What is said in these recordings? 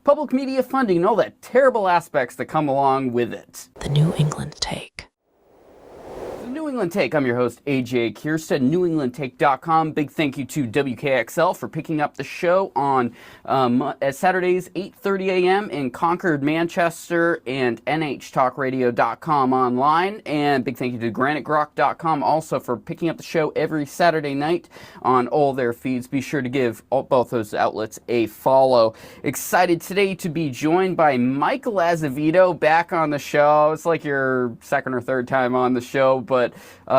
public media funding, and all the terrible aspects that come along with it. The New England Take. New England Take. I'm your host, AJ Kierstead, NewEnglandTake.com. Big thank you to WKXL for picking up the show on Saturdays, 8:30 a.m. in Concord, Manchester, and NHTalkRadio.com online. And big thank you to GraniteGrock.com also for picking up the show every Saturday night on all their feeds. Be sure to give both those outlets a follow. Excited today to be joined by Michael Azevedo back on the show. It's like your second or third time on the show, but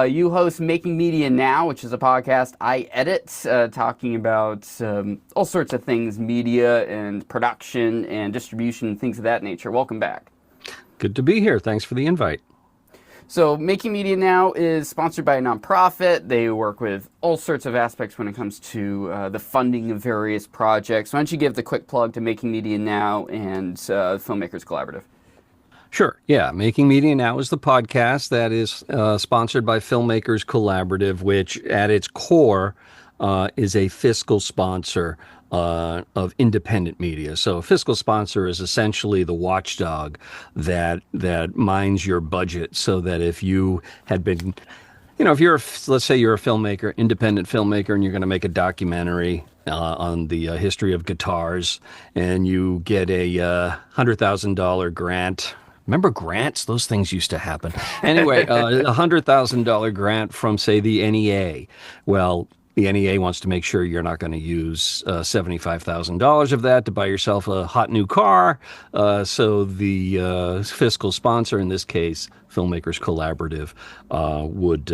you host Making Media Now, which is a podcast I edit, talking about all sorts of things, media and production and distribution, things of that nature. Welcome back. Good to be here. Thanks for the invite. So Making Media Now is sponsored by a nonprofit. They work with all sorts of aspects when it comes to the funding of various projects. Why don't you give the quick plug to Making Media Now and Filmmakers Collaborative? Sure. Yeah. Making Media Now is the podcast that is sponsored by Filmmakers Collaborative, which at its core is a fiscal sponsor of independent media. So a fiscal sponsor is essentially the watchdog that minds your budget, so that if you had been, if you're, let's say you're a filmmaker, independent filmmaker, and you're going to make a documentary on the history of guitars, and you get a $100,000 grant. Remember grants? Those things used to happen. Anyway, a $100,000 grant from, say, the NEA. Well, the NEA wants to make sure you're not going to use $75,000 of that to buy yourself a hot new car. So the fiscal sponsor, in this case, Filmmakers Collaborative, would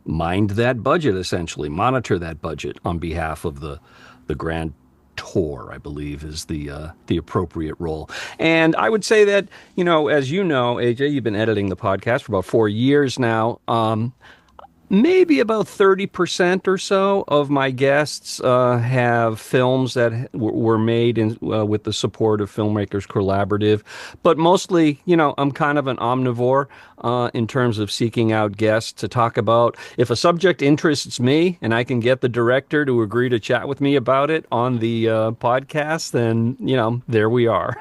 mind that budget, essentially, monitor that budget on behalf of the grant. I believe is the appropriate role. And I would say that, as you know, AJ, you've been editing the podcast for about 4 years now. Maybe about 30% or so of my guests have films that were made with the support of Filmmakers Collaborative. But mostly, I'm kind of an omnivore in terms of seeking out guests to talk about. If a subject interests me and I can get the director to agree to chat with me about it on the podcast, then, there we are.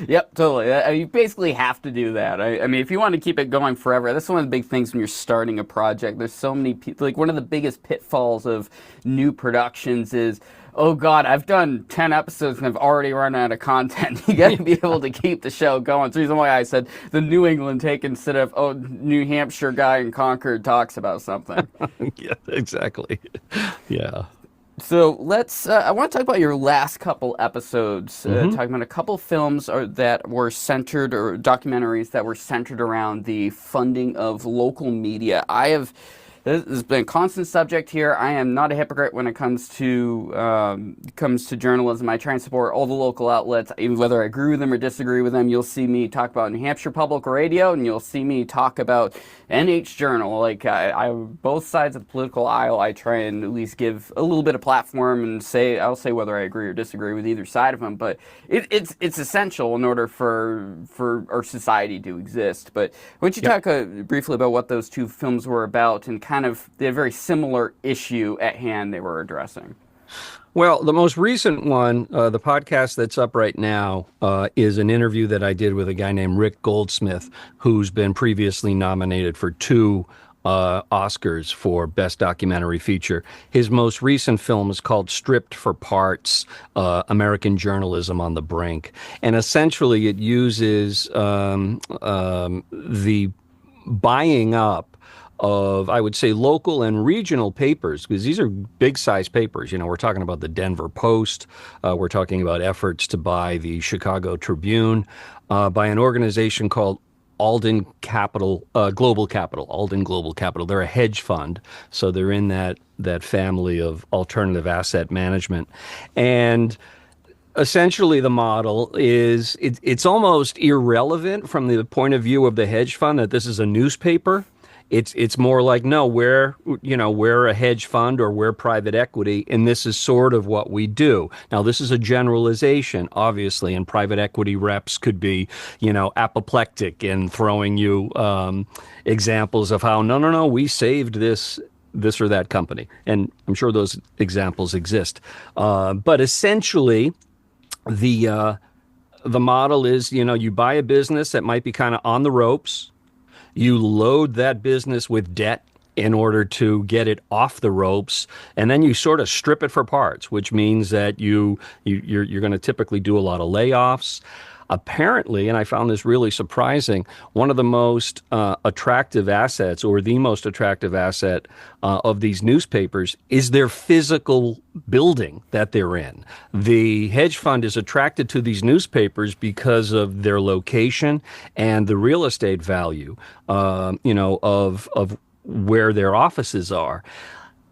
Yep, totally. You basically have to do that. I mean, if you want to keep it going forever, that's one of the big things when you're starting a project. There's so many people. Like, one of the biggest pitfalls of new productions is, oh God, I've done 10 episodes and I've already run out of content. You got to be able to keep the show going. It's the reason why I said the New England Take instead of, New Hampshire guy in Concord talks about something. Yeah, exactly. Yeah. So I want to talk about your last couple episodes, talking about a couple films that were centered, or documentaries that were centered around the funding of local media. This has been a constant subject here. I am not a hypocrite when it comes to journalism. I try and support all the local outlets, even whether I agree with them or disagree with them. You'll see me talk about New Hampshire Public Radio, and you'll see me talk about NH Journal. Like, I both sides of the political aisle, I try and at least give a little bit of platform and I'll say whether I agree or disagree with either side of them. But it's essential in order for our society to exist. But why don't you talk briefly about what those two films were about and kind of the very similar issue at hand they were addressing? Well, the most recent one, the podcast that's up right now, is an interview that I did with a guy named Rick Goldsmith, who's been previously nominated for 2 Oscars for Best Documentary Feature. His most recent film is called Stripped for Parts, American Journalism on the Brink. And essentially it uses the buying up of, I would say, local and regional papers, because these are big-size papers. We're talking about the Denver Post. We're talking about efforts to buy the Chicago Tribune by an organization called Alden Capital, Global Capital, Alden Global Capital. They're a hedge fund, so they're in that family of alternative asset management. And essentially the model is, it's almost irrelevant from the point of view of the hedge fund that this is a newspaper. It's more like, no, we're a hedge fund or we're private equity, and this is sort of what we do. Now, this is a generalization, obviously, and private equity reps could be, apoplectic in throwing you examples of how, no, we saved this or that company. And I'm sure those examples exist. But essentially, The the model is, you buy a business that might be kind of on the ropes. You load that business with debt in order to get it off the ropes, and then you sort of strip it for parts, which means that you're going to typically do a lot of layoffs. Apparently, and I found this really surprising, one of the most attractive assets, or the most attractive asset of these newspapers, is their physical building that they're in. The hedge fund is attracted to these newspapers because of their location and the real estate value, of where their offices are.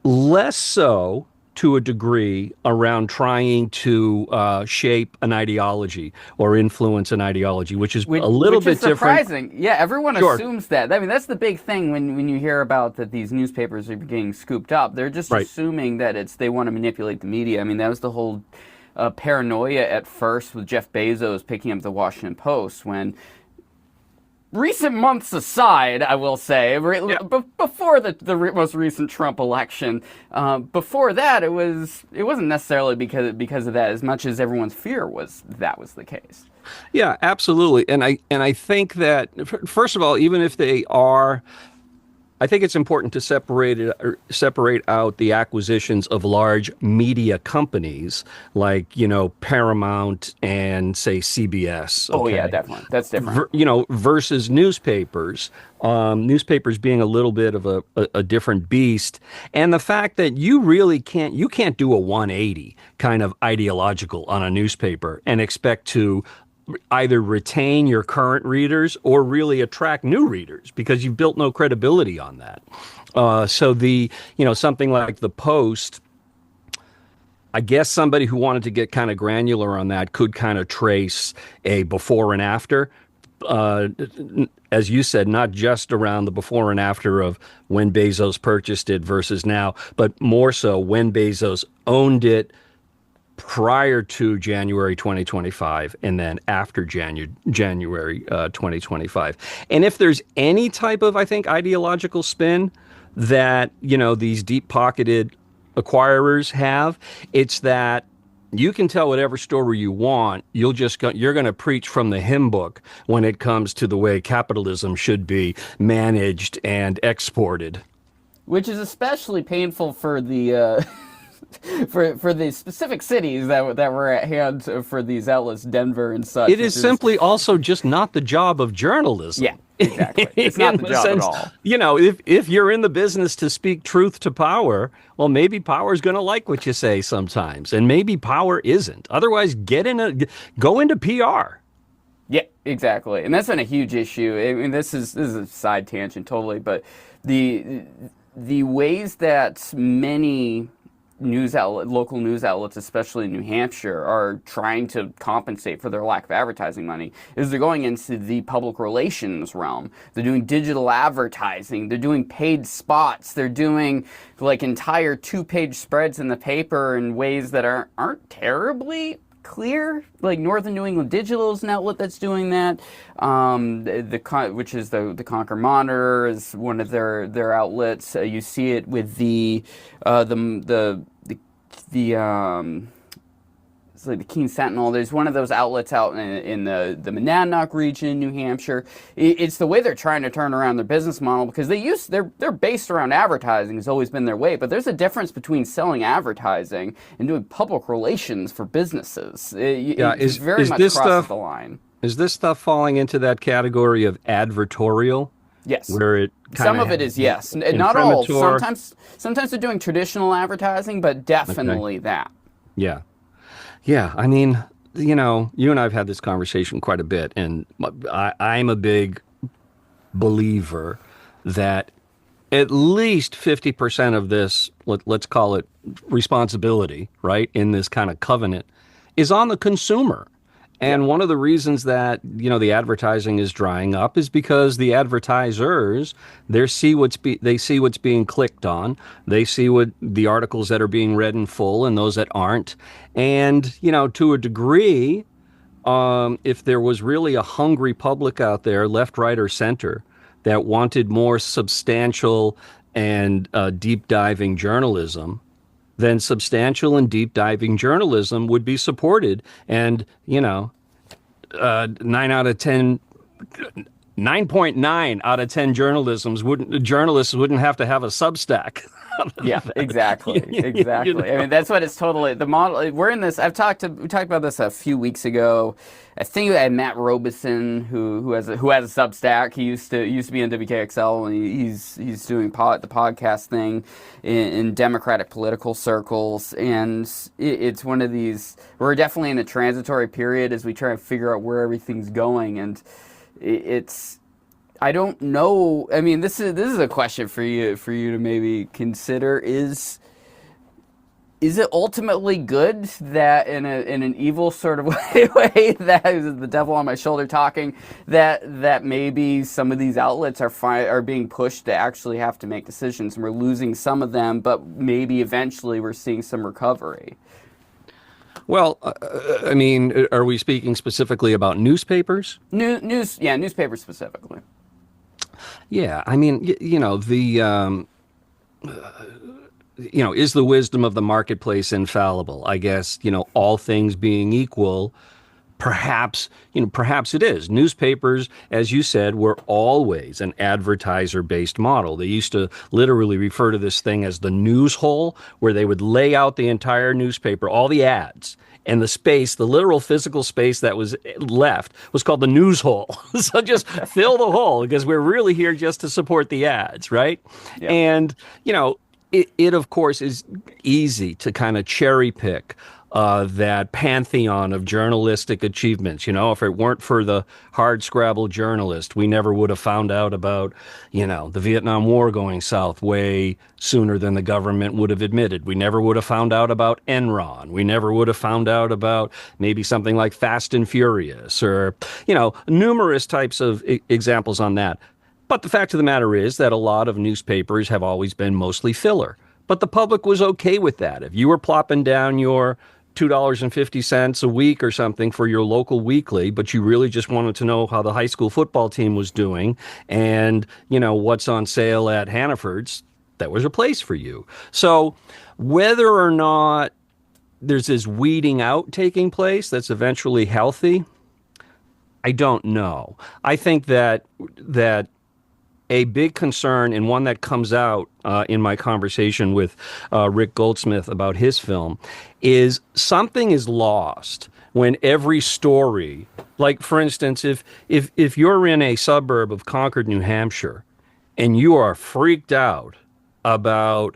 Less so to a degree around trying to shape an ideology or influence an ideology, which is a little Which bit is surprising. different. Yeah, everyone Sure. assumes that. I mean, that's the big thing when you hear about that these newspapers are getting scooped up. They're just Right. assuming that they want to manipulate the media. I mean, that was the whole paranoia at first with Jeff Bezos picking up the Washington Post when. Recent months aside, I will say, Yeah. before most recent Trump election, before that it wasn't necessarily because of that as much as everyone's fear was that was the case. Yeah, absolutely. And I think that first of all, even if they are, I think it's important to separate out the acquisitions of large media companies like, Paramount and say CBS. Oh yeah, Okay. definitely, that's different. Versus newspapers, newspapers being a little bit of a different beast, and the fact that you can't do a 180 kind of ideological on a newspaper and expect to either retain your current readers or really attract new readers because you've built no credibility on that. So something like the Post, I guess somebody who wanted to get kind of granular on that could kind of trace a before and after. Uh, as you said, not just around the before and after of when Bezos purchased it versus now, but more so when Bezos owned it prior to January 2025 and then after January 2025. And if there's any type of, I think, ideological spin that, these deep-pocketed acquirers have, it's that you can tell whatever story you want. You're going to preach from the hymn book when it comes to the way capitalism should be managed and exported. Which is especially painful for the for the specific cities that were at hand for these outlets, Denver and such. It is simply also just not the job of journalism. Yeah, exactly. It's not In the job sense, at all. if you're in the business to speak truth to power, well, maybe power is going to like what you say sometimes, and maybe power isn't. Otherwise, go into PR. Yeah, exactly. And that's been a huge issue. I mean, this is a side tangent totally, but the ways that many local news outlets, especially in New Hampshire, are trying to compensate for their lack of advertising money is they're going into the public relations realm. They're doing digital advertising. They're doing paid spots. They're doing like entire 2-page spreads in the paper in ways that aren't terribly clear. Like Northern New England Digital is an outlet that's doing that. Which is the Concord Monitor is one of their outlets. You see it with it's like the Keene Sentinel. There's one of those outlets out in the Monadnock region in New Hampshire. It's the way they're trying to turn around their business model because they're based around advertising. Has always been their way, but there's a difference between selling advertising and doing public relations for businesses. It's very much crosses the line. Is this stuff falling into that category of advertorial? Yes. Where it some of it is, yes. Not all. Sometimes they're doing traditional advertising, but definitely that. Yeah. Yeah. I mean, you and I have had this conversation quite a bit, and I'm a big believer that at least 50% of this, let's call it responsibility, right, in this kind of covenant, is on the consumer. And one of the reasons that, the advertising is drying up is because the advertisers, they see what's being clicked on. They see what the articles that are being read in full and those that aren't. And, to a degree, if there was really a hungry public out there, left, right, or center, that wanted more substantial and deep diving journalism, then substantial and deep diving journalism would be supported. And, 9 out of 10 9.9 out of 10 journalists wouldn't have to have a Substack. Yeah, exactly. Exactly. I mean, that's what it's totally the model. We're in this. We talked about this a few weeks ago. I think I had Matt Robeson, who has a Substack. He used to be in WKXL, and he's doing the podcast thing in Democratic political circles. And it's one of these. We're definitely in a transitory period as we try to figure out where everything's going, and it's. I don't know. I mean, this is a question for you to maybe consider. Is it ultimately good that in an evil sort of way that is the devil on my shoulder talking, that maybe some of these outlets are being pushed to actually have to make decisions, and we're losing some of them, but maybe eventually we're seeing some recovery? Well, I mean, are we speaking specifically about newspapers? Newspapers specifically. Yeah, I mean, is the wisdom of the marketplace infallible? I guess, all things being equal, perhaps it is. Newspapers, as you said, were always an advertiser-based model. They used to literally refer to this thing as the news hole, where they would lay out the entire newspaper, all the ads. And the literal physical space that was left was called the news hole. So just fill the hole, because we're really here just to support the ads, right? Yeah. And, it of course is easy to kind of cherry pick that pantheon of journalistic achievements. If it weren't for the hard-scrabble journalist, we never would have found out about, the Vietnam War going south way sooner than the government would have admitted. We never would have found out about Enron. We never would have found out about maybe something like Fast and Furious, or, numerous types of examples on that. But the fact of the matter is that a lot of newspapers have always been mostly filler. But the public was okay with that. If you were plopping down your $2.50 a week or something for your local weekly, but you really just wanted to know how the high school football team was doing and, what's on sale at Hannaford's, that was a place for you. So whether or not there's this weeding out taking place that's eventually healthy, I don't know. I think that a big concern, and one that comes out in my conversation with Rick Goldsmith about his film, is something is lost when every story, like for instance, if you're in a suburb of Concord, New Hampshire, and you are freaked out about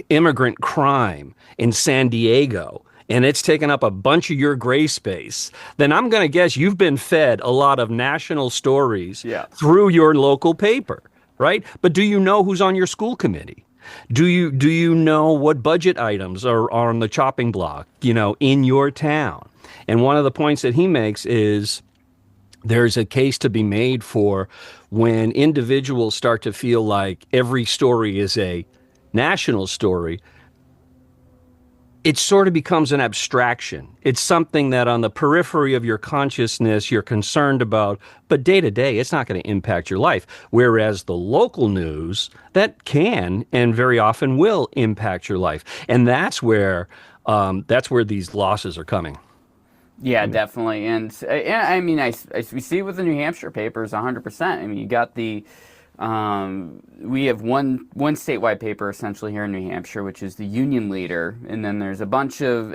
immigrant crime in San Diego, and it's taken up a bunch of your gray space, then I'm going to guess you've been fed a lot of national stories through your local paper, right? But do you know who's on your school committee? Do you know what budget items are on the chopping block, in your town? And one of the points that he makes is there's a case to be made for when individuals start to feel like every story is a national story. It sort of becomes an abstraction. It's something that on the periphery of your consciousness you're concerned about, but day to day it's not going to impact your life. Whereas the local news, that can and very often will impact your life. And that's where these losses are coming. Yeah, definitely. And I mean, we see it with the New Hampshire papers 100%. I mean, you got we have one statewide paper essentially here in New Hampshire, which is the Union Leader, and then there's a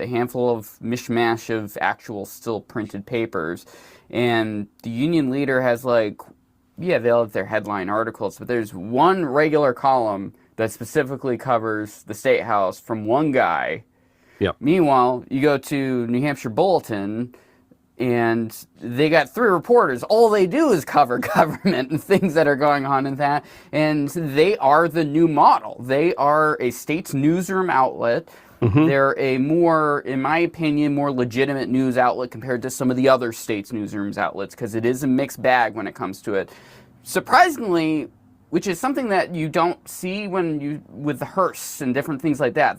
handful of mishmash of actual still printed papers. And the Union Leader has they'll have their headline articles, but there's one regular column that specifically covers the State House from one guy. Yep. Meanwhile, you go to New Hampshire Bulletin, and they got 3 reporters. All they do is cover government and things that are going on in that. And they are the new model. They are a state's newsroom outlet. Mm-hmm. They're a more, in my opinion, more legitimate news outlet compared to some of the other states' newsrooms outlets, because it is a mixed bag when it comes to it. Surprisingly, which is something that you don't see with the Hearsts and different things like that.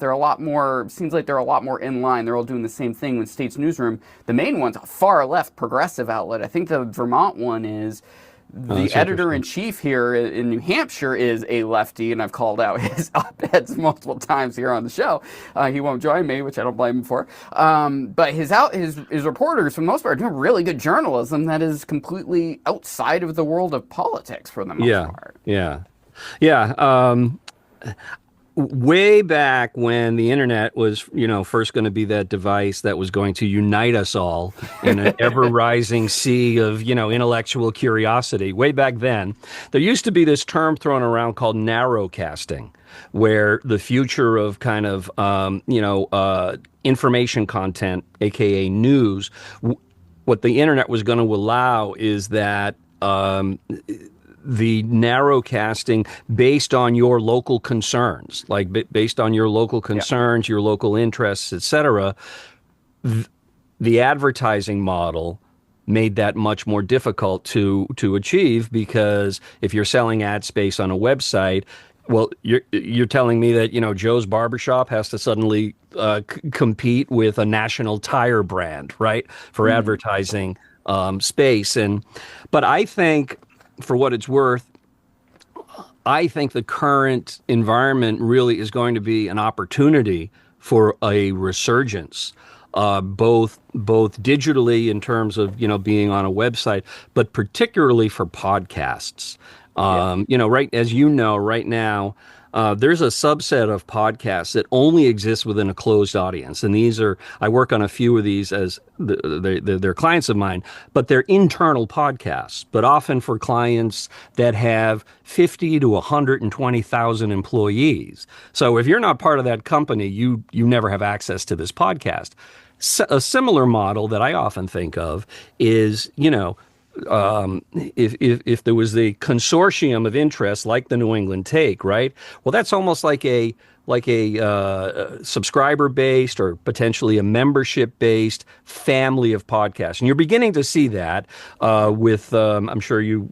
Seems like they're a lot more in line. They're all doing the same thing with State's Newsroom. The main one's a far left progressive outlet. I think the Vermont one is The editor-in-chief here in New Hampshire is a lefty, and I've called out his op-eds multiple times here on the show. He won't join me, which I don't blame him for. But his reporters, for the most part, are doing really good journalism that is completely outside of the world of politics for the most part. Yeah. Way back when the internet was, first going to be that device that was going to unite us all in an ever-rising sea of, intellectual curiosity. Way back then, there used to be this term thrown around called narrowcasting, where the future of kind of, information content, aka news, what the internet was going to allow is that the narrowcasting based on your local concerns, like based on your local concerns, your local interests, etc. The advertising model made that much more difficult to achieve, because if you're selling ad space on a website, well, you're telling me that Joe's Barbershop has to suddenly compete with a national tire brand, right, for advertising space. But I think, for what it's worth, I think the current environment really is going to be an opportunity for a resurgence, both digitally in terms of being on a website, but particularly for podcasts. Right now, there's a subset of podcasts that only exist within a closed audience. And I work on a few of these as they're clients of mine, but they're internal podcasts, but often for clients that have 50 to 120,000 employees. So if you're not part of that company, you never have access to this podcast. A similar model that I often think of is, if there was the consortium of interests like the New England Take, right? Well, that's almost like a subscriber-based or potentially a membership-based family of podcasts. And you're beginning to see that with, I'm sure you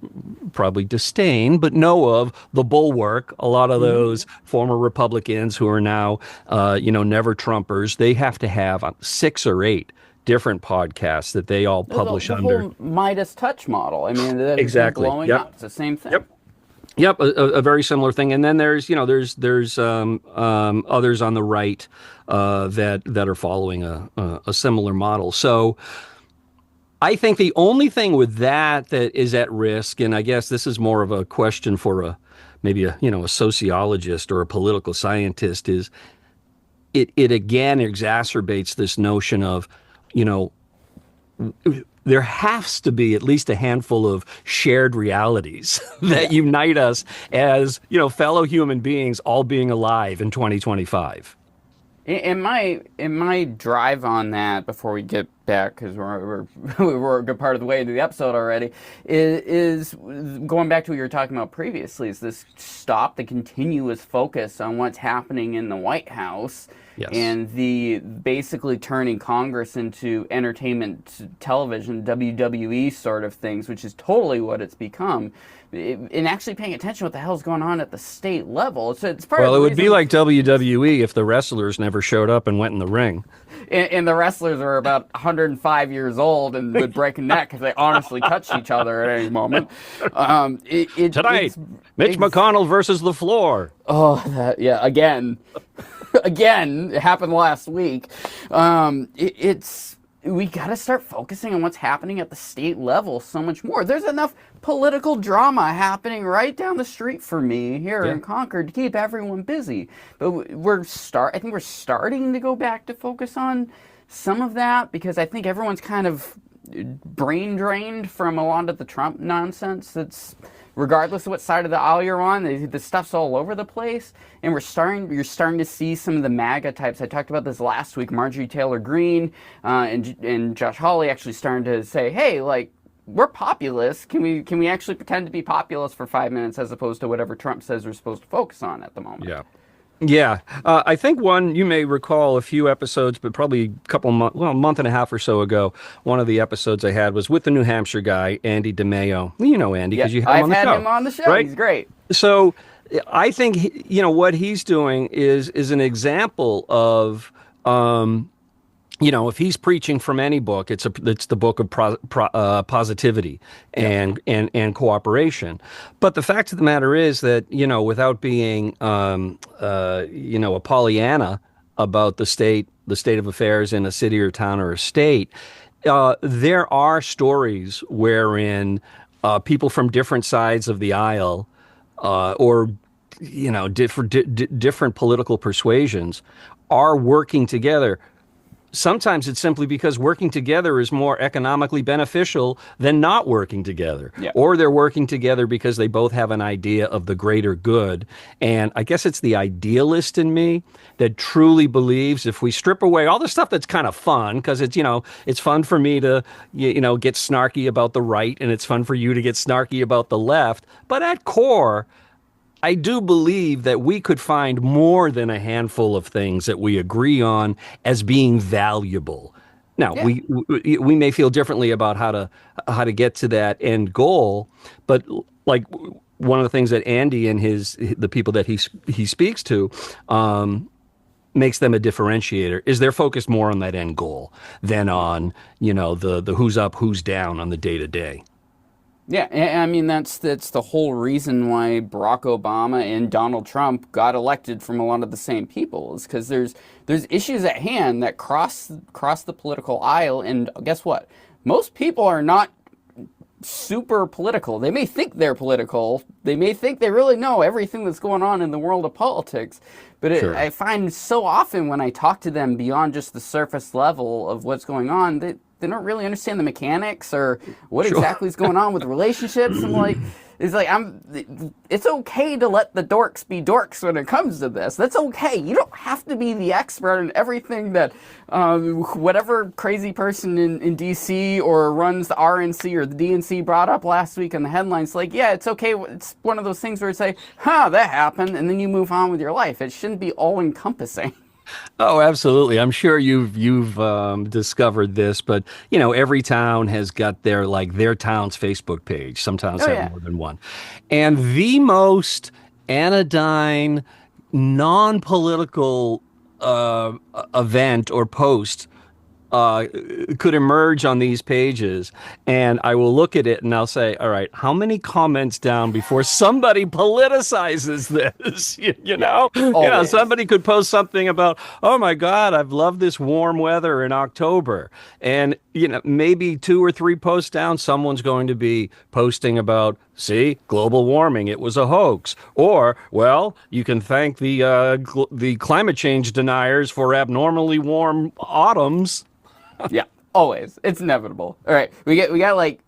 probably disdain, but know of The Bulwark. A lot of those former Republicans who are now, never Trumpers, they have to have 6 or 8 different podcasts that they all publish the under. whole Midas Touch model. I mean, that Exactly. blowing up. It's the same thing. Yep, a very similar thing. And then there's others on the right that are following a similar model. So I think the only thing with that is at risk, and I guess this is more of a question for maybe a sociologist or a political scientist, is it again exacerbates this notion of, there has to be at least a handful of shared realities that unite us as, fellow human beings all being alive in 2025. In my drive on that, before we get back, because we're a good part of the way into the episode already, is going back to what you were talking about previously, is this stop the continuous focus on what's happening in the White House. Yes. And the basically turning Congress into entertainment television, WWE sort of things, which is totally what it's become. And actually paying attention to what the hell's going on at the state level. It's part of it would be like WWE if the wrestlers never showed up and went in the ring. And the wrestlers are about 105 years old and would break a neck if they honestly touched each other at any moment. Tonight, Mitch McConnell versus the floor. Oh, again. Again, it happened last week. We got to start focusing on what's happening at the state level so much more. There's enough political drama happening right down the street for me here in Concord to keep everyone busy. But I think we're starting to go back to focus on some of that, because I think everyone's kind of brain drained from a lot of the Trump nonsense that's, regardless of what side of the aisle you're on, the stuff's all over the place. And you're starting to see some of the MAGA types. I talked about this last week. Marjorie Taylor Greene and Josh Hawley actually starting to say, hey, like, we're populists. Can we actually pretend to be populists for 5 minutes as opposed to whatever Trump says we're supposed to focus on at the moment? Yeah. I think you may recall a few episodes, but probably a month and a half or so ago, one of the episodes I had was with the New Hampshire guy, Andy DeMeo. You know Andy because you had him on the show. I've had him on the show. Right? He's great. So I think, what he's doing is an example of if he's preaching from any book, it's the book of positivity and cooperation. But the fact of the matter is that, without being a Pollyanna about the state of affairs in a city or town or a state, there are stories wherein people from different sides of the aisle, or different political persuasions, are working together. Sometimes it's simply because working together is more economically beneficial than not working together. Yeah. Or they're working together because they both have an idea of the greater good. And I guess it's the idealist in me that truly believes if we strip away all the stuff that's kind of fun, because it's fun for me to, get snarky about the right, and it's fun for you to get snarky about the left. But at core, I do believe that we could find more than a handful of things that we agree on as being valuable. Now, Yeah. we may feel differently about how to get to that end goal, but like one of the things that Andy and the people that he speaks to, makes them a differentiator is they're focused more on that end goal than on the who's up, who's down on the day to day. Yeah, I mean that's the whole reason why Barack Obama and Donald Trump got elected from a lot of the same people, is because there's issues at hand that cross the political aisle, and guess what? Most people are not super political. They may think they're political. They may think they really know everything that's going on in the world of politics. But Sure. I find so often when I talk to them beyond just the surface level of what's going on, they don't really understand the mechanics or what Sure. exactly is going on with relationships. And it's okay to let the dorks be dorks when it comes to this. That's okay. You don't have to be the expert in everything that whatever crazy person in DC or runs the RNC or the DNC brought up last week in the headlines. Like, yeah, it's okay. It's one of those things where it's like, that happened, and then you move on with your life. It shouldn't be all encompassing. Oh, absolutely. I'm sure you've discovered this, but every town has got their town's Facebook page. Some towns Oh have yeah. more than one. And the most anodyne, non-political event or post could emerge on these pages, and I will look at it and I'll say, all right, how many comments down before somebody politicizes this? Always. Somebody could post something about, oh my God, I've loved this warm weather in October. And, maybe 2 or 3 posts down, someone's going to be posting about, see, global warming, it was a hoax. Or, well, you can thank the climate change deniers for abnormally warm autumns. Yeah, always. It's inevitable. All right, we got like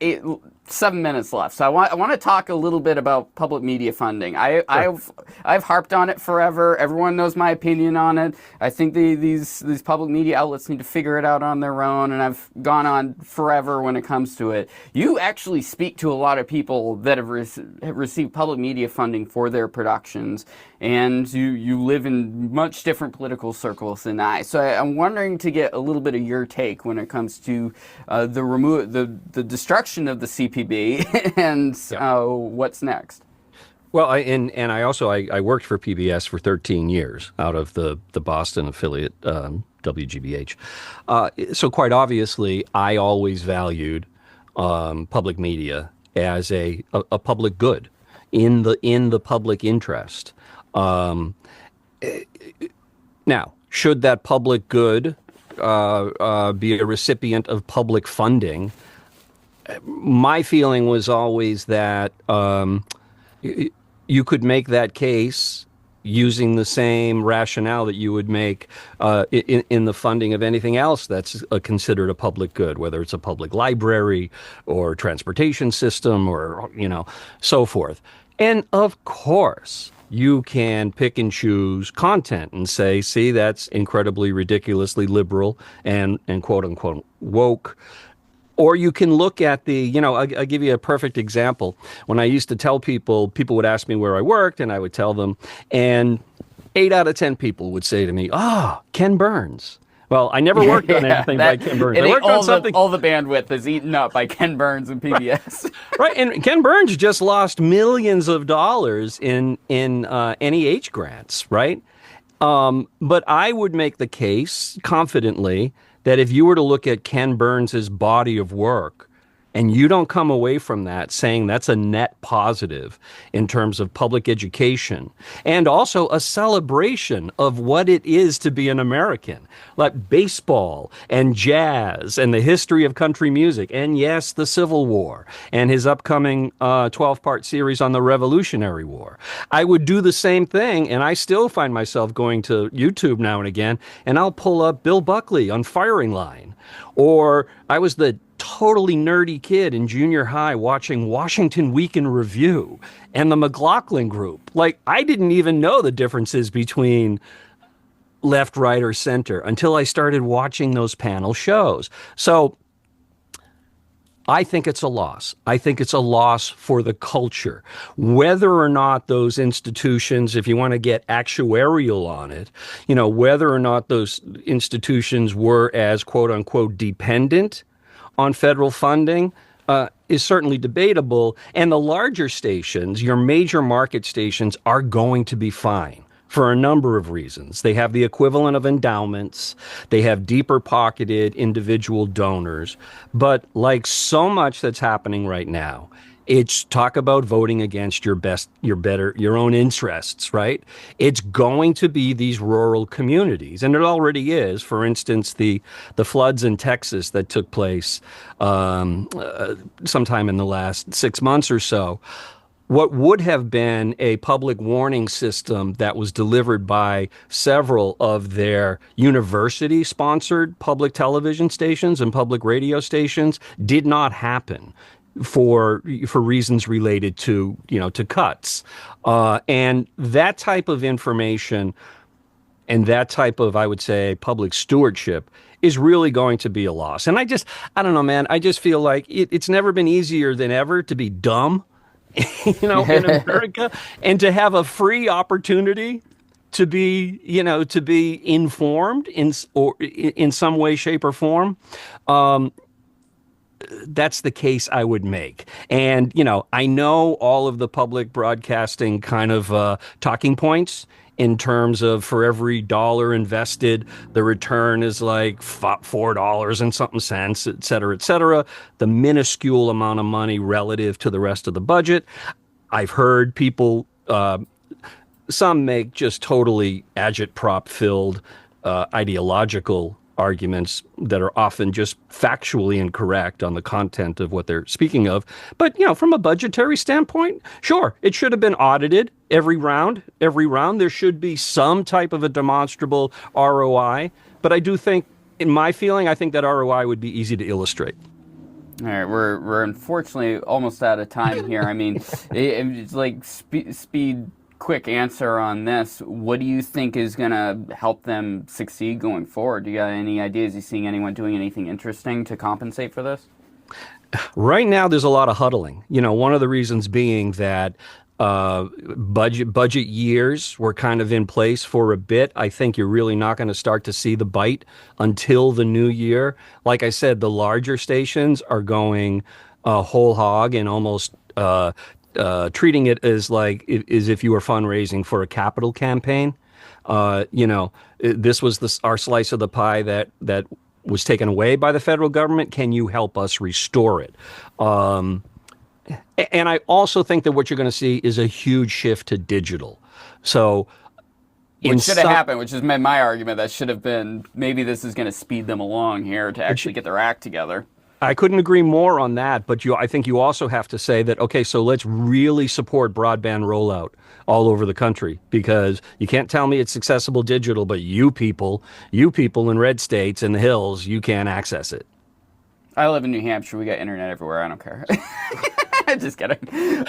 7 minutes left, so I want to talk a little bit about public media funding. I've harped on it forever. Everyone knows my opinion on it. I think these public media outlets need to figure it out on their own, and I've gone on forever when it comes to it. You actually speak to a lot of people that have received public media funding for their productions, and you live in much different political circles than I. So I'm wondering to get a little bit of your take when it comes to the destruction of the CPB and what's next. Well, I worked for PBS for 13 years out of the Boston affiliate, WGBH. So quite obviously, I always valued public media as a public good in the public interest. Now, should that public good be a recipient of public funding? My feeling was always that you could make that case using the same rationale that you would make in the funding of anything else that's considered a public good, whether it's a public library or transportation system or so forth. And of course, you can pick and choose content and say, see, that's incredibly ridiculously liberal and quote unquote woke. Or you can look at I'll give you a perfect example. When I used to tell people would ask me where I worked, and I would tell them, and 8 out of 10 people would say to me, Ken Burns. Well, I never worked on anything by Ken Burns. I worked on something. All the bandwidth is eaten up by Ken Burns and PBS. Right, and Ken Burns just lost millions of dollars in NEH grants, right? But I would make the case confidently that if you were to look at Ken Burns's body of work, and you don't come away from that saying that's a net positive in terms of public education and also a celebration of what it is to be an American, like baseball and jazz and the history of country music, and yes, the Civil War and his upcoming 12-part series on the Revolutionary War. I would do the same thing, and I still find myself going to YouTube now and again, and I'll pull up Bill Buckley on Firing Line. Or I was the totally nerdy kid in junior high watching Washington Week in Review and the McLaughlin Group. Like, I didn't even know the differences between left, right, or center until I started watching those panel shows. So I think it's a loss. I think it's a loss for the culture. Whether or not those institutions, if you want to get actuarial on it, whether or not those institutions were as quote unquote dependent on federal funding is certainly debatable. And the larger stations, your major market stations, are going to be fine for a number of reasons. They have the equivalent of endowments. They have deeper pocketed individual donors. But like so much that's happening right now, it's talk about voting against your own interests, right? It's going to be these rural communities, and it already is. For instance, the floods in Texas that took place sometime in the last 6 months or so. What would have been a public warning system that was delivered by several of their university-sponsored public television stations and public radio stations did not happen for reasons related to cuts, and that type of information and that type of, I would say, public stewardship is really going to be a loss. And I don't know, man. I just feel like it's never been easier than ever to be dumb, in America, and to have a free opportunity to be informed in some way, shape, or form. That's the case I would make. And, I know all of the public broadcasting kind of talking points in terms of for every dollar invested, the return is like $4 and something cents, et cetera, the minuscule amount of money relative to the rest of the budget. I've heard people, some make just totally agitprop-filled ideological arguments that are often just factually incorrect on the content of what they're speaking of. But, from a budgetary standpoint, sure, it should have been audited every round. There should be some type of a demonstrable ROI. But I do think, in my feeling, I think that ROI would be easy to illustrate. All right, we're unfortunately almost out of time here. I mean, it's like speed quick answer on this. What do you think is going to help them succeed going forward? Do you got any ideas? You seeing anyone doing anything interesting to compensate for this? Right now, there's a lot of huddling. One of the reasons being that budget years were kind of in place for a bit. I think you're really not going to start to see the bite until the new year. Like I said, the larger stations are going whole hog and almost treating it as if you were fundraising for a capital campaign. This was our slice of the pie that was taken away by the federal government. Can you help us restore it? And I also think that what you're going to see is a huge shift to digital. So, which should have happened, which is my argument. That should have been, maybe this is going to speed them along here to actually get their act together. I couldn't agree more on that, but I think you also have to say that, okay, so let's really support broadband rollout all over the country, because you can't tell me it's accessible digital, but you people in red states in the hills, you can't access it. I live in New Hampshire. We got internet everywhere. I don't care. Just kidding.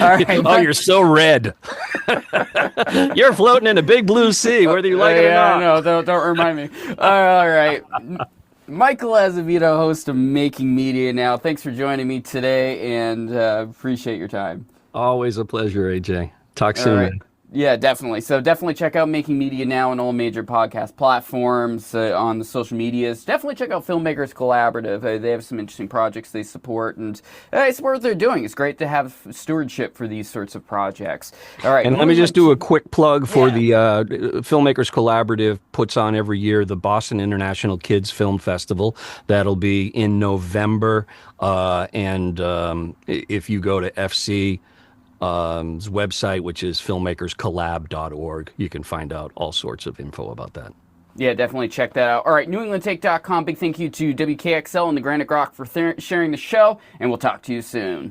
All right. Oh, you're so red. You're floating in a big blue sea, whether you like it or not. No, don't remind me. All right. Michael Azevedo, host of Making Media Now. Thanks for joining me today, and appreciate your time. Always a pleasure, AJ. Talk soon, man. Yeah, definitely. So definitely check out Making Media Now on all major podcast platforms, on the social medias. Definitely check out Filmmakers Collaborative. They have some interesting projects they support, and it's what they're doing. It's great to have stewardship for these sorts of projects. All right, And let me just do a quick plug for yeah. the Filmmakers Collaborative puts on every year the Boston International Kids Film Festival. That'll be in November. And if you go to FC website, which is filmmakerscollab.org, you can find out all sorts of info about that. Yeah, definitely check that out. All right, NewEnglandTake.com. Big thank you to WKXL and the Granite Rock for sharing the show, and we'll talk to you soon.